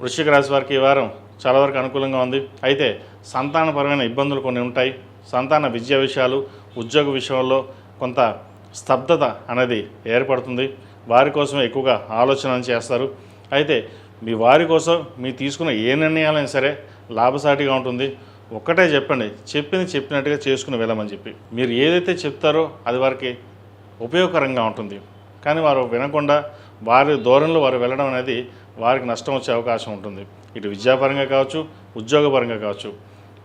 వృశ్చిక రాశి వారికి ఈ వారం చాలా వరకు అనుకూలంగా ఉంది. అయితే సంతానపరమైన ఇబ్బందులు కొన్ని ఉంటాయి. సంతాన విద్యా విషయాలు, ఉద్యోగ విషయంలో కొంత స్తబ్దత అనేది ఏర్పడుతుంది. వారి కోసం ఎక్కువగా ఆలోచన చేస్తారు. అయితే మీ వారి కోసం మీ తీసుకున్న ఏ నిర్ణయాలైనా సరే లాభసాటిగా ఉంటుంది. ఒక్కటే చెప్పండి, చెప్పింది చెప్పినట్టుగా చేసుకుని వెళ్ళమని చెప్పి. మీరు ఏదైతే చెప్తారో అది వారికి ఉపయోగకరంగా ఉంటుంది. కానీ వారు వినకుండా వారి ధోరణిలో వారు వెళ్ళడం అనేది వారికి నష్టం వచ్చే అవకాశం ఉంటుంది. ఇటు విద్యాపరంగా కావచ్చు, ఉద్యోగపరంగా కావచ్చు.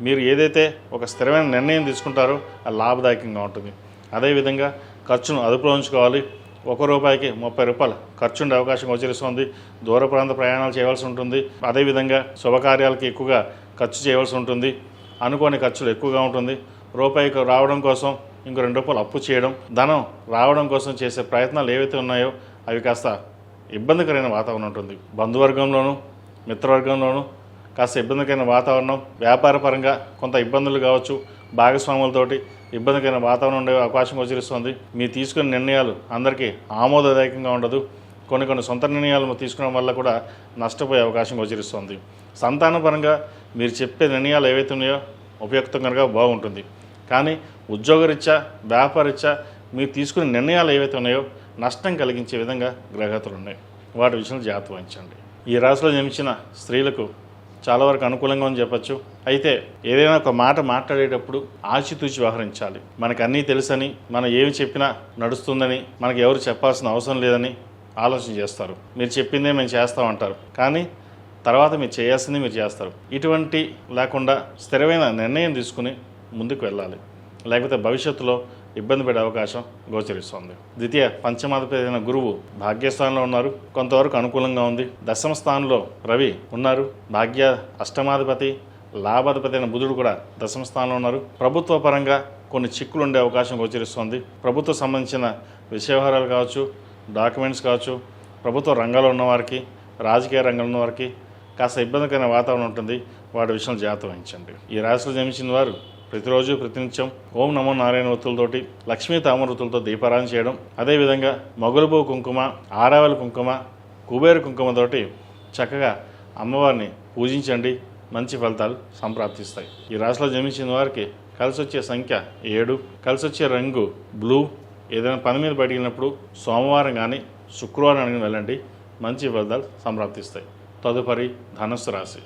మీరు ఏదైతే ఒక స్థిరమైన నిర్ణయం తీసుకుంటారో అది లాభదాయకంగా ఉంటుంది. అదేవిధంగా ఖర్చును అదుపులో ఉంచుకోవాలి. ₹1కి ₹30 ఖర్చు ఉండే అవకాశం గోచరిస్తుంది. దూర ప్రాంత ప్రయాణాలు చేయవలసి ఉంటుంది. అదేవిధంగా శుభకార్యాలకి ఎక్కువగా ఖర్చు చేయవలసి ఉంటుంది. అనుకోని ఖర్చులు ఎక్కువగా ఉంటుంది. రూపాయికి రావడం కోసం ఇంకో ₹2 అప్పు చేయడం, ధనం రావడం కోసం చేసే ప్రయత్నాలు ఏవైతే ఉన్నాయో అవి కాస్త ఇబ్బందికరమైన వాతావరణం ఉంటుంది. బంధువర్గంలోనూ మిత్రవర్గంలోనూ కాస్త ఇబ్బందికరమైన వాతావరణం, వ్యాపారపరంగా కొంత ఇబ్బందులు కావచ్చు, భాగస్వాములతోటి ఇబ్బందికరమైన వాతావరణం ఉండే అవకాశం గోచరిస్తుంది. మీరు తీసుకునే నిర్ణయాలు అందరికీ ఆమోదదాయకంగా ఉండదు. కొన్ని సొంత నిర్ణయాలు తీసుకోవడం వల్ల కూడా నష్టపోయే అవకాశం గోచరిస్తుంది. సంతానపరంగా మీరు చెప్పే నిర్ణయాలు ఏవైతే ఉన్నాయో ఉపయుక్తంగా బాగుంటుంది. కానీ ఉద్యోగరీత్యా, వ్యాపారరీత్యా మీరు తీసుకునే నిర్ణయాలు ఏవైతే ఉన్నాయో నష్టం కలిగించే విధంగా గ్రహగతులు ఉన్నాయి. వాటి విషయంలో జాగ్రత్త వహించండి. ఈ రాశిలో జన్మించిన స్త్రీలకు చాలా వరకు అనుకూలంగా అని చెప్పచ్చు. అయితే ఏదైనా ఒక మాట మాట్లాడేటప్పుడు ఆచితూచి వ్యవహరించాలి. మనకు అన్నీ తెలుసని, మనం ఏమి చెప్పినా నడుస్తుందని, మనకు ఎవరు చెప్పాల్సిన అవసరం లేదని ఆలోచన చేస్తారు. మీరు చెప్పిందే మేము చేస్తామంటారు, కానీ తర్వాత మీరు చేయాల్సింది మీరు చేస్తారు. ఇటువంటి లేకుండా స్థిరమైన నిర్ణయం తీసుకుని ముందుకు వెళ్ళాలి. లేకపోతే భవిష్యత్తులో ఇబ్బంది పడే అవకాశం గోచరిస్తుంది. ద్వితీయ పంచమాధిపతి అయిన గురువు భాగ్యస్థానంలో ఉన్నారు. కొంతవరకు అనుకూలంగా ఉంది. దశమ స్థానంలో రవి ఉన్నారు. భాగ్య అష్టమాధిపతి, లాభాధిపతి అయిన బుధుడు కూడా దశమ స్థానంలో ఉన్నారు. ప్రభుత్వ పరంగా కొన్ని చిక్కులు ఉండే అవకాశం గోచరిస్తుంది. ప్రభుత్వం సంబంధించిన విషయ వ్యవహారాలు కావచ్చు, డాక్యుమెంట్స్ కావచ్చు, ప్రభుత్వ రంగంలో ఉన్నవారికి, రాజకీయ రంగంలో ఉన్నవారికి కాస్త ఇబ్బందికరమైన వాతావరణం ఉంటుంది. వాటి విషయంలో జాగ్రత్త వహించండి. ఈ రాశిలో జన్మించిన వారు ప్రతిరోజు ప్రతినిత్యం ఓం నమో నారాయణ వృత్తులతోటి, లక్ష్మీ తామర వృత్తులతో దీపారాధన చేయడం, అదేవిధంగా మొగలుబో కుంకుమ, ఆరావళి కుంకుమ, కుబేర కుంకుమతోటి చక్కగా అమ్మవారిని పూజించండి. మంచి ఫలితాలు సంప్రాప్తిస్తాయి. ఈ రాశిలో జన్మించిన వారికి కలిసి వచ్చే సంఖ్య 7, కలిసి వచ్చే రంగు బ్లూ. ఏదైనా పని మీద బయటికి వెళ్ళినప్పుడు సోమవారం కానీ శుక్రవారం కానీ వెళ్ళండి. మంచి ఫలితాలు సంప్రాప్తిస్తాయి. తదుపరి ధనుస్సు రాశి.